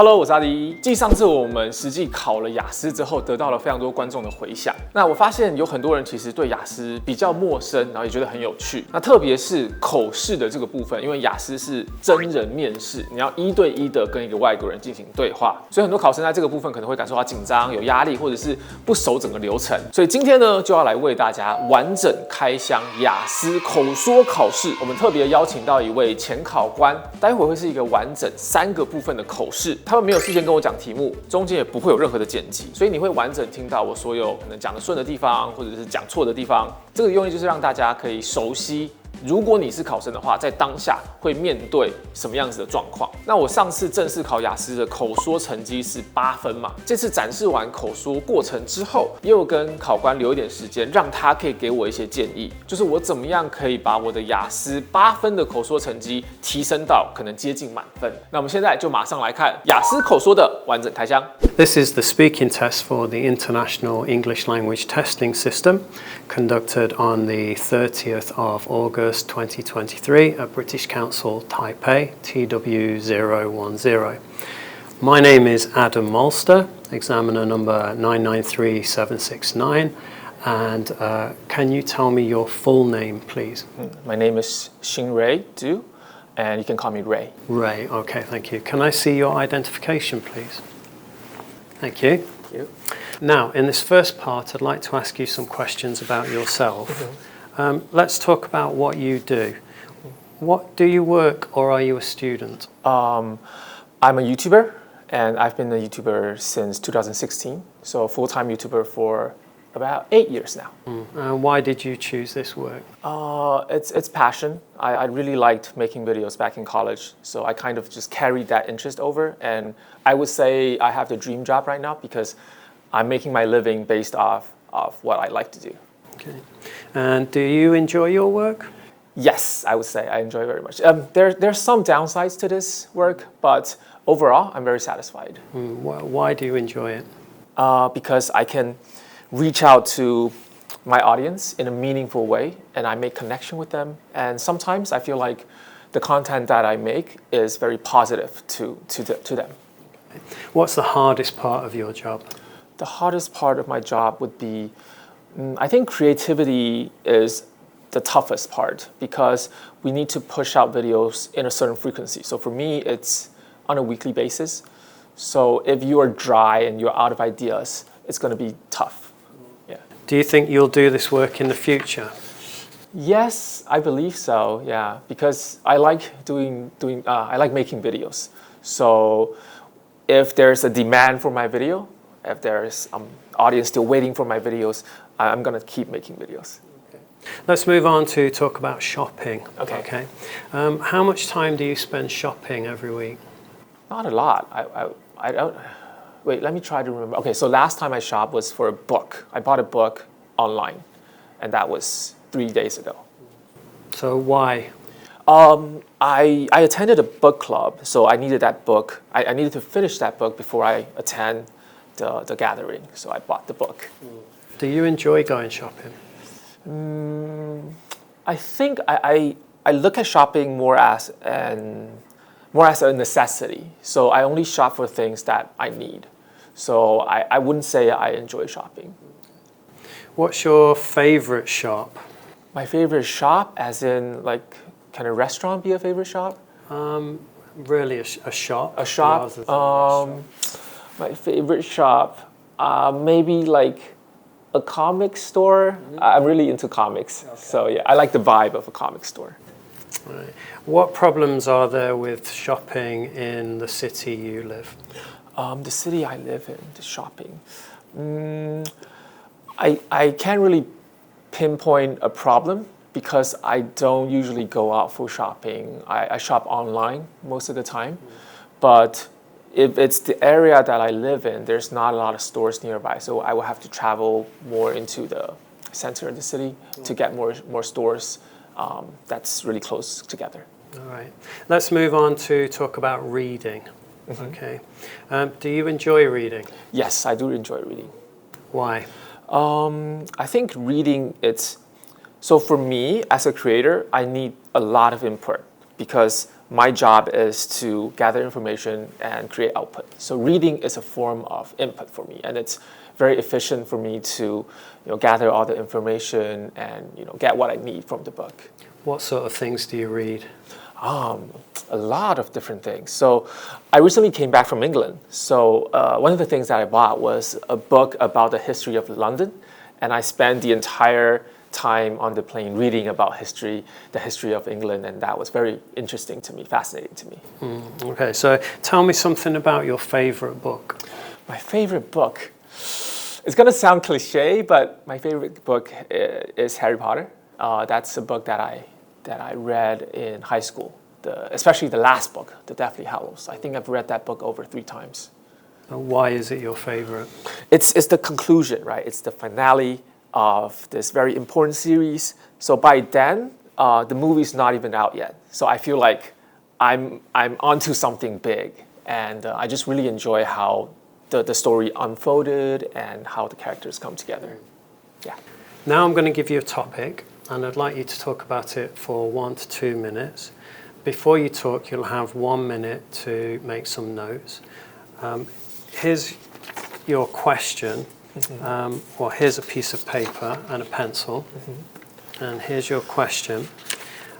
Hello， 我是阿迪。继上次我们实际考了雅思之后，得到了非常多观众的回响。那我发现有很多人其实对雅思比较陌生，然后也觉得很有趣。那特别是口试的这个部分，因为雅思是真人面试，你要1对1的跟一个外国人进行对话，所以很多考生在这个部分可能会感受到紧张、有压力，或者是不熟整个流程。所以今天呢，就要来为大家完整开箱雅思口说考试。我们特别邀请到一位前考官，待会会是一个完整3个部分的口试。他们没有事先跟我讲题目，中间也不会有任何的剪辑，所以你会完整听到我所有可能讲得顺的地方，或者是讲错的地方。这个用意就是让大家可以熟悉，如果你是考生的话，在当下会面对什么样子的状况。那我上次正式考雅思的口说成绩是8分嘛，这次展示完口说过程之后，也有跟考官留一点时间，让他可以给我一些建议，就是我怎么样可以把我的雅思8分的口说成绩提升到可能接近满分。那我们现在就马上来看雅思口说的完整开箱。This is the speaking test for the International English Language Testing System, conducted on the 30th of August 2023 at British Council, Taipei, TW010. My name is Adam Molster, examiner number 993769, and can you tell me your full name, please? My name is Ray Du, and you can call me Ray. Ray, okay, thank you. Can I see your identification, please? Thank you. Thank you. Now, in this first part, I'd like to ask you some questions about yourself. Let's talk about what you do. What do you work, or are you a student? I'm a YouTuber, and I've been a YouTuber since 2016, so a full-time YouTuber for about 8 years now. Why did you choose this work? It's passion. I really liked making videos back in college, so I kind of just carried that interest over, and I would say I have the dream job right now because I'm making my living based off of what I like to do. Okay. And do you enjoy your work? Yes, I would say I enjoy it very much. There's some downsides to this work, but overall, I'm very satisfied. Why do you enjoy it? Because I can reach out to my audience in a meaningful way, and I make connection with them. And sometimes I feel like the content that I make is very positive to them. What's the hardest part of your job? The hardest part of my job would be, I think creativity is the toughest part because we need to push out videos in a certain frequency. So for me, it's on a weekly basis. So if you are dry and you're out of ideas, it's going to be tough. Yeah. Do you think you'll do this work in the future? Yes, I believe so. Yeah, because I like I like making videos. So if there's a demand for my video, if there's audience still waiting for my videos, I'm gonna keep making videos. Let's move on to talk about shopping. Okay. How much time do you spend shopping every week? Not a lot. I don't. Wait, let me try to remember. Okay, so last time I shopped was for a book. I bought a book online, and that was 3 days ago. So why? I attended a book club, so I needed that book. I needed to finish that book before I attend the gathering, so I bought the book. Do you enjoy going shopping? I think I look at shopping more as a necessity. So I only shop for things that I need. So I wouldn't say I enjoy shopping. What's your favorite shop? My favorite shop, as in like, can a restaurant be a favorite shop? Really a shop. A shop. My favorite shop, maybe like a comic store. I'm really into comics, so yeah, I like the vibe of a comic store. Right. What problems are there with shopping in the city you live? The city I live in, the shopping. I can't really pinpoint a problem because I don't usually go out for shopping. I shop online most of the time, but if it's the area that I live in, there's not a lot of stores nearby, so I will have to travel more into the center of the city to get more stores that's really close together. All right. Let's move on to talk about reading. Okay. Do you enjoy reading? Yes, I do enjoy reading. Why? I think reading, so for me as a creator, I need a lot of input because my job is to gather information and create output. So reading is a form of input for me, and it's very efficient for me to gather all the information and get what I need from the book. What sort of things do you read? A lot of different things. So I recently came back from England. So one of the things that I bought was a book about the history of London, and I spent the entire time on the plane reading about the history of England, and that was very interesting to me, fascinating to me. Okay, so tell me something about your favorite book. My favorite book. It's going to sound cliche, but my favorite book is Harry Potter. That's a book that I read in high school, especially the last book, The Deathly Hallows. I think I've read that book over 3 times. Why is it your favorite? It's the conclusion, right? It's the finale of this very important series. So by then, the movie's not even out yet. So I feel like I'm onto something big, and I just really enjoy how the story unfolded and how the characters come together. Yeah. Now I'm going to give you a topic, and I'd like you to talk about it for 1 to 2 minutes. Before you talk, you'll have 1 minute to make some notes. Here's your question. Well, here's a piece of paper and a pencil. And here's your question.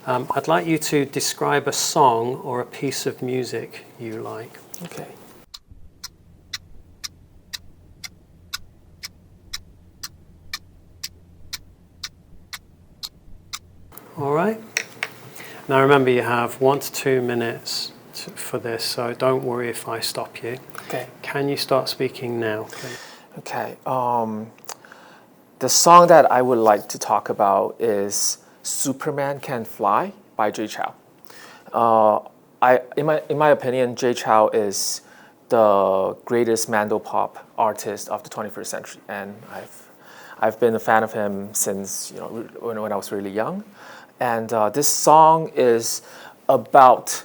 I'd like you to describe a song or a piece of music you like. Okay. All right. Now remember, you have 1 to 2 minutes for this, so don't worry if I stop you. Okay. Can you start speaking now, please? Okay. The song that I would like to talk about is "Superman Can Fly" by Jay Chou. In my opinion, Jay Chou is the greatest Mandopop artist of the 21st century, and I've been a fan of him since when I was really young. And this song is about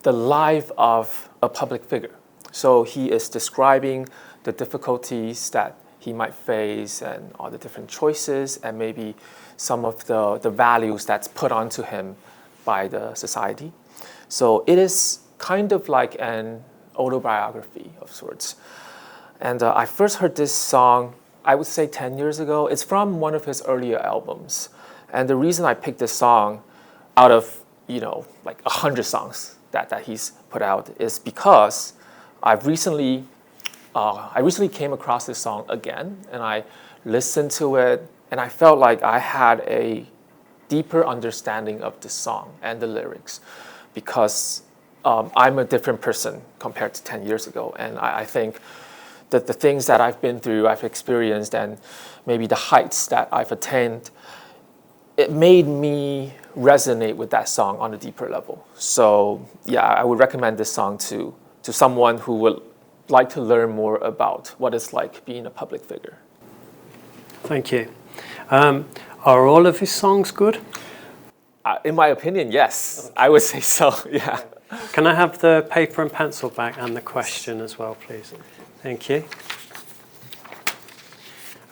the life of a public figure. So he is describing the difficulties that he might face and all the different choices and maybe some of the values that's put onto him by the society. So it is kind of like an autobiography of sorts. And I first heard this song, I would say 10 years ago. It's from one of his earlier albums. And the reason I picked this song out of, like 100 songs that he's put out is because I recently came across this song again, and I listened to it, and I felt like I had a deeper understanding of the song and the lyrics because I'm a different person compared to 10 years ago. And I think that the things that I've been through, I've experienced, and maybe the heights that I've attained, it made me resonate with that song on a deeper level. So yeah, I would recommend this song to someone who would like to learn more about what it's like being a public figure. Thank you. Are all of his songs good? In my opinion, yes. I would say so, yeah. Can I have the paper and pencil back and the question as well, please? Thank you.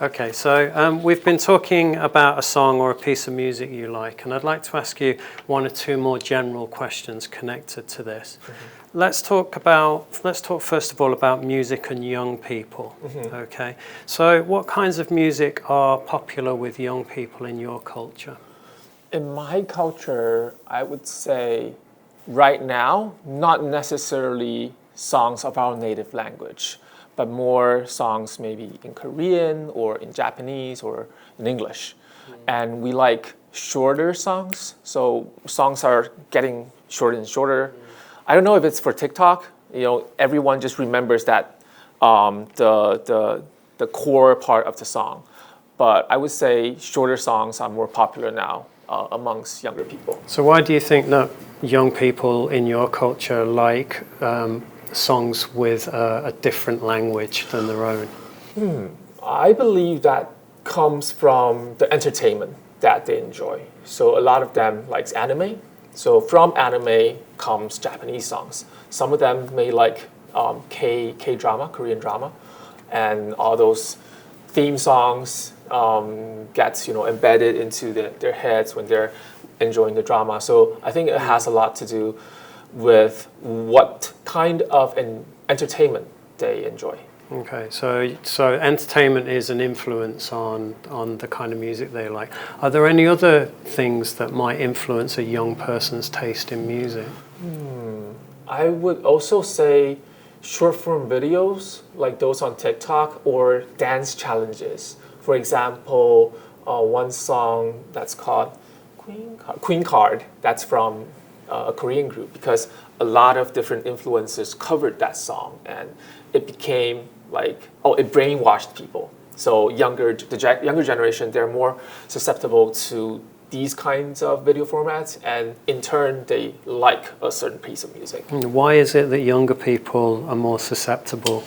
Okay, so we've been talking about a song or a piece of music you like, and I'd like to ask you 1 or 2 more general questions connected to this. Let's talk first of all about music and young people. Okay, so what kinds of music are popular with young people in your culture? In my culture, I would say right now, not necessarily songs of our native language, but more songs maybe in Korean or in Japanese or in English. And we like shorter songs, so songs are getting shorter and shorter. I don't know if it's for TikTok. Everyone just remembers that the core part of the song. But I would say shorter songs are more popular now amongst younger people. So why do you think that young people in your culture like songs with a different language than their own? I believe that comes from the entertainment that they enjoy. So a lot of them likes anime. So from anime comes Japanese songs. Some of them may like K-drama, Korean drama, and all those theme songs gets embedded into their heads when they're enjoying the drama. So I think it has a lot to do with what kind of an entertainment they enjoy. Okay, so entertainment is an influence on the kind of music they like. Are there any other things that might influence a young person's taste in music? I would also say short form videos like those on TikTok or dance challenges. For example, one song that's called Queen Card, that's from a Korean group, because a lot of different influencers covered that song and it became it brainwashed people. So the younger generation, they're more susceptible to these kinds of video formats, and in turn they like a certain piece of music. Why is it that younger people are more susceptible?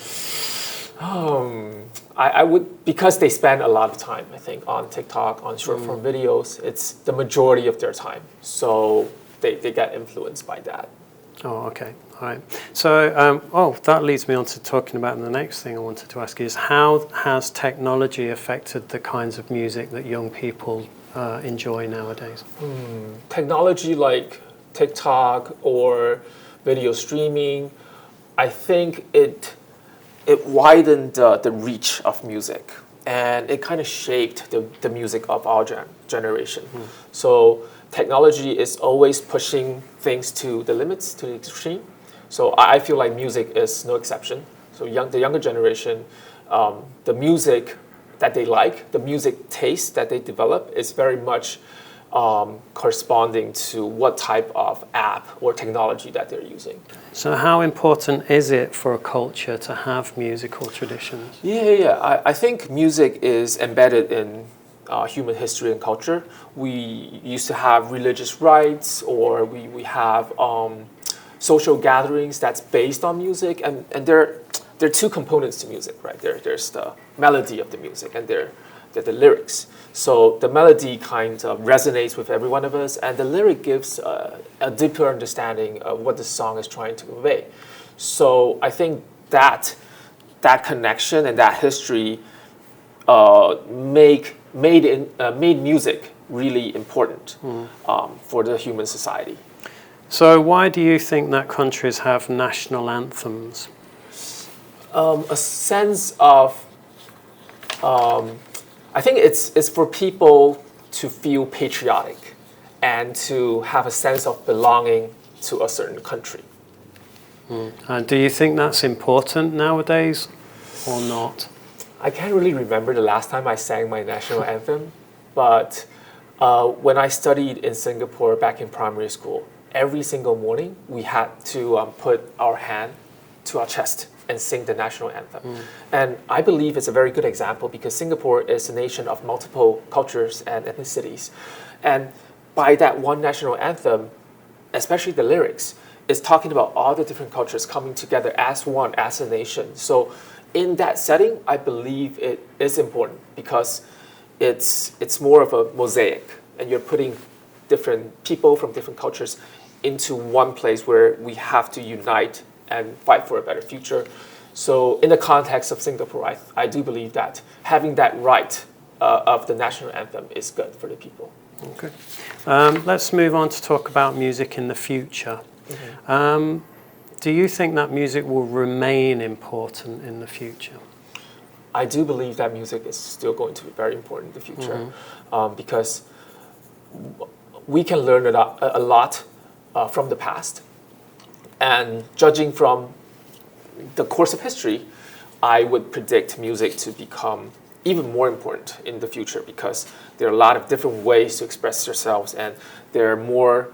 I would, because they spend a lot of time, I think, on TikTok, on short form videos. It's the majority of their time, so they get influenced by that. Oh, okay. All right. So, that leads me on to talking about the next thing I wanted to ask you is how has technology affected the kinds of music that young people enjoy nowadays? Technology like TikTok or video streaming, I think it widened the reach of music, and it kind of shaped the music of our generation. So technology is always pushing things to the limits, to the extreme. So I feel like music is no exception. So the younger generation, the music that they like, the music taste that they develop is very much corresponding to what type of app or technology that they're using. So how important is it for a culture to have musical traditions? Yeah. I think music is embedded in human history and culture. We used to have religious rites, or we have social gatherings that's based on music, and there are two components to music, right? There's the melody of the music, and there are the lyrics. So the melody kind of resonates with every one of us, and the lyric gives a deeper understanding of what the song is trying to convey. So I think that connection and that history made music really important for the human society. So why do you think that countries have national anthems? A sense of, I think it's for people to feel patriotic and to have a sense of belonging to a certain country. And do you think that's important nowadays or not? I can't really remember the last time I sang my national anthem, but when I studied in Singapore back in primary school, every single morning we had to put our hand to our chest and sing the national anthem. And I believe it's a very good example because Singapore is a nation of multiple cultures and ethnicities. And by that one national anthem, especially the lyrics, is talking about all the different cultures coming together as one, as a nation. So in that setting, I believe it is important because it's more of a mosaic, and you're putting different people from different cultures into one place where we have to unite and fight for a better future. So in the context of Singapore, I do believe that having that right of the national anthem is good for the people. Okay. Let's move on to talk about music in the future. Do you think that music will remain important in the future? I do believe that music is still going to be very important in the future because we can learn a lot from the past. And judging from the course of history, I would predict music to become even more important in the future because there are a lot of different ways to express yourselves, and there are more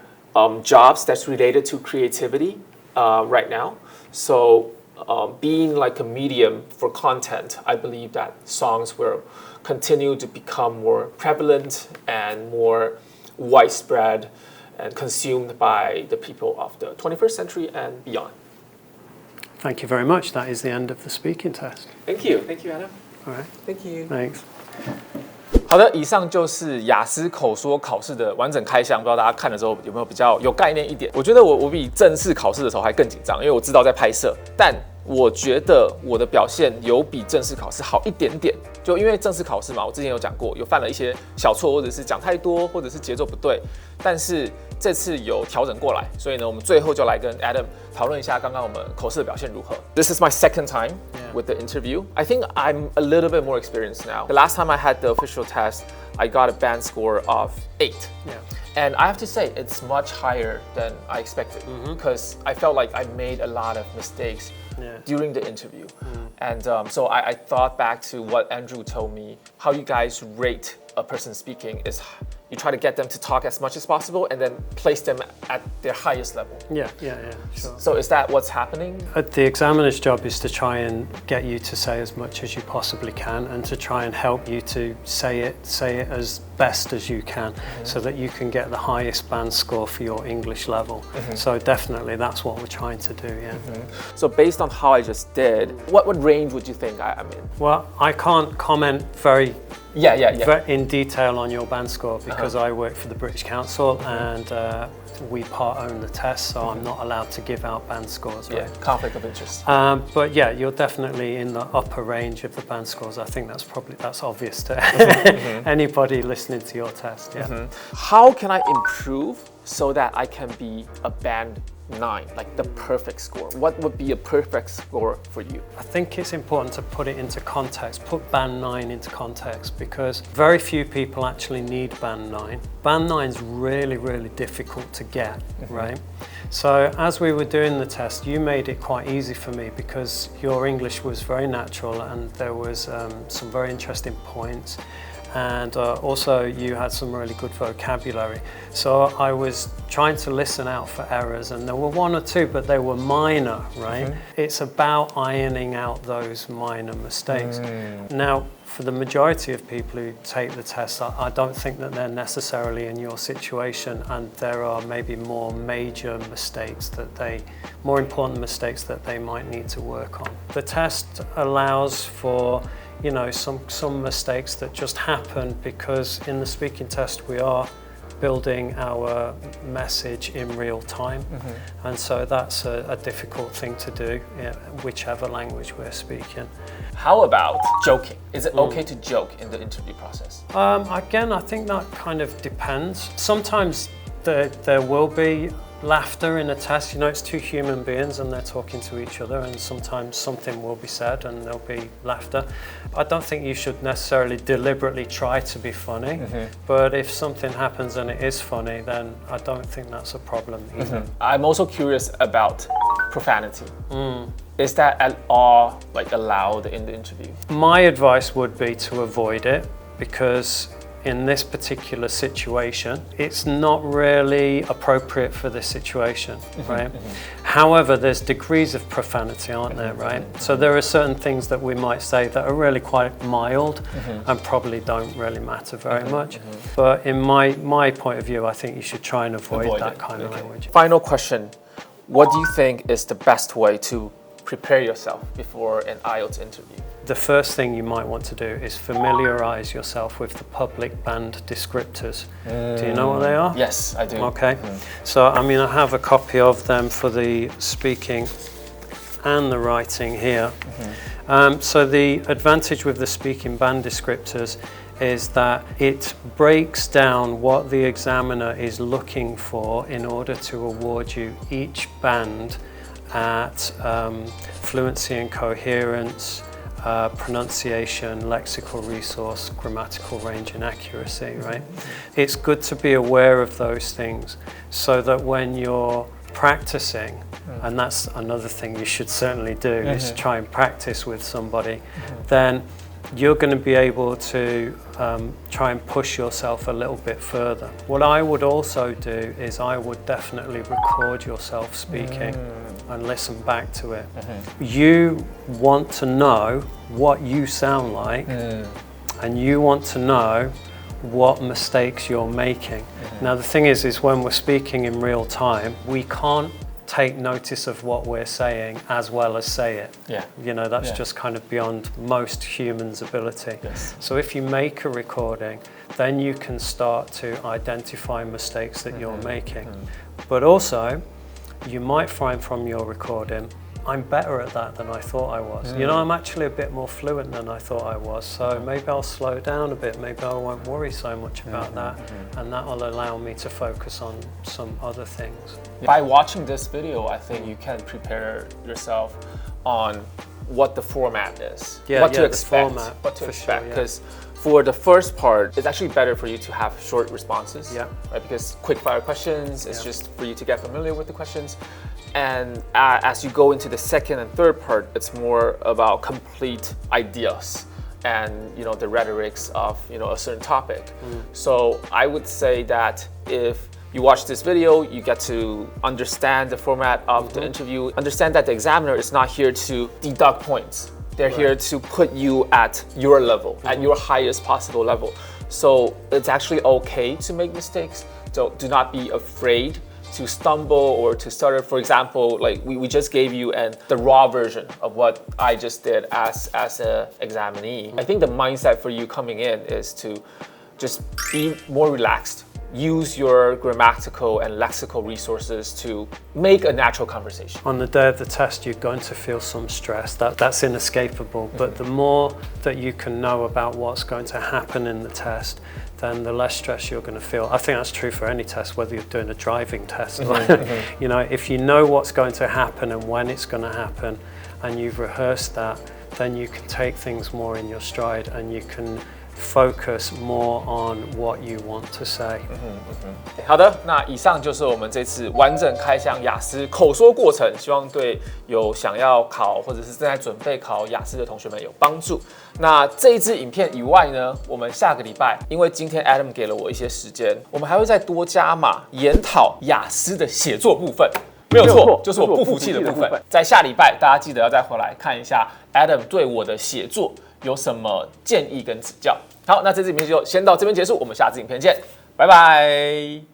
jobs that's related to creativity right now. So being like a medium for content, I believe that songs will continue to become more prevalent and more widespread and consumed by the people of the 21st century and beyond. Thank you very much. That is the end of the speaking test. Thank you. Thank you, Anna. All right. Thank you. Thanks. 好的，以上就是雅思口说考试的完整开箱，不知道大家看的时候有没有比较有概念一点？我觉得我比正式考试的时候还更紧张，因为我知道在拍摄，但我觉得我的表现有比正式考试好一点点。就因为正式考试嘛，我之前有讲过，有犯了一些小错，或者是讲太多，或者是节奏不对。但是这次有调整过来，所以呢，我们最后就来跟 Adam 讨论一下刚刚我们口试的表现如何。This is my second time with the interview. I think I'm a little bit more experienced now. The last time I had the official test, I got a band score of 8. Yeah. And I have to say, it's much higher than I expected because I felt like I made a lot of mistakes during the interview. And so I thought back to what Andrew told me, how you guys rate a person speaking is you try to get them to talk as much as possible and then place them at their highest level. Yeah, sure. So is that what's happening? The examiner's job is to try and get you to say as much as you possibly can and to try and help you to say it as best as you can so that you can get the highest band score for your English level. So definitely that's what we're trying to do, So based on how I just did, what range would you think I'm in? Well, I can't comment very in detail on your band score because I work for the British Council and we part own the test, so I'm not allowed to give out band scores. Right? Conflict of interest. But yeah, you're definitely in the upper range of the band scores. I think that's obvious to anybody listening to your test. How can I improve so that I can be a band 9, like the perfect score? What would be a perfect score for you? I think it's important to put it into context, put band 9 into context because very few people actually need band 9. Band 9 is really, really difficult to get, right? So as we were doing the test, you made it quite easy for me because your English was very natural and there was some very interesting points. And also you had some really good vocabulary. So I was trying to listen out for errors and there were one or two, but they were minor, right? It's about ironing out those minor mistakes. Now, for the majority of people who take the test, I don't think that they're necessarily in your situation and there are maybe more major mistakes more important mistakes that they might need to work on. The test allows for some mistakes that just happen because in the speaking test we are building our message in real time and so that's a difficult thing to do, whichever language we're speaking. How about joking? Is it okay to joke in the interview process? Again, I think that kind of depends. Sometimes there will be laughter in a test. It's two human beings and they're talking to each other and sometimes something will be said and there'll be laughter. I don't think you should necessarily deliberately try to be funny, but if something happens and it is funny, then I don't think that's a problem either. I'm also curious about profanity. Is that at all allowed in the interview? My advice would be to avoid it because in this particular situation, it's not really appropriate for this situation, right? However, there's degrees of profanity, aren't there, right? So there are certain things that we might say that are really quite mild and probably don't really matter very much. But in my point of view, I think you should try and avoid that kind of language. Final question. What do you think is the best way to prepare yourself before an IELTS interview? The first thing you might want to do is familiarize yourself with the public band descriptors. Do you know what they are? Yes, I do. Okay. So, I have a copy of them for the speaking and the writing here. So the advantage with the speaking band descriptors is that it breaks down what the examiner is looking for in order to award you each band at fluency and coherence, pronunciation, lexical resource, grammatical range and accuracy, right? It's good to be aware of those things so that when you're practicing, and that's another thing you should certainly do, is try and practice with somebody, then you're going to be able to try and push yourself a little bit further. What I would also do is I would definitely record yourself speaking and listen back to it. You want to know what you sound like and you want to know what mistakes you're making. Now the thing is when we're speaking in real time, we can't take notice of what we're saying as well as say it. That's just kind of beyond most humans' ability. So if you make a recording, then you can start to identify mistakes that you're making. But also, you might find from your recording I'm better at that than I thought I was. You know, I'm actually a bit more fluent than I thought I was. So maybe I'll slow down a bit. Maybe I won't worry so much about that. And that will allow me to focus on some other things. By watching this video, I think you can prepare yourself on what the format is. What to expect. What to expect. Because for the first part, it's actually better for you to have short responses. Right? Because quick fire questions, it's just for you to get familiar with the questions. And as you go into the second and third part, it's more about complete ideas and the rhetorics of a certain topic. So I would say that if you watch this video, you get to understand the format of the interview, understand that the examiner is not here to deduct points. They're here to put you at your level, at your highest possible level. So it's actually okay to make mistakes. So do not be afraid to stumble or to stutter. For example, like we just gave you the raw version of what I just did as an examinee. I think the mindset for you coming in is to just be more relaxed. Use your grammatical and lexical resources to make a natural conversation. On the day of the test, you're going to feel some stress. That's inescapable. But the more that you can know about what's going to happen in the test, then the less stress you're going to feel. I think that's true for any test, whether you're doing a driving test. If you know what's going to happen and when it's going to happen, and you've rehearsed that, then you can take things more in your stride and you can focus more on what you want to say. 好的，那以上就是我们这次完整开箱雅思口说过程，希望对有想要考或者是正在准备考雅思的同学们有帮助。那这一支影片以外呢，我们下个礼拜，因为今天 Adam 给了我一些时间，我们还会再多加码研讨雅思的写作部分。没有错，就是我不服气的部分。在下礼拜，大家记得要再回来看一下 Adam 对我的写作有什么建议跟指教。好，那这支影片就先到这边结束，我们下支影片见，拜拜。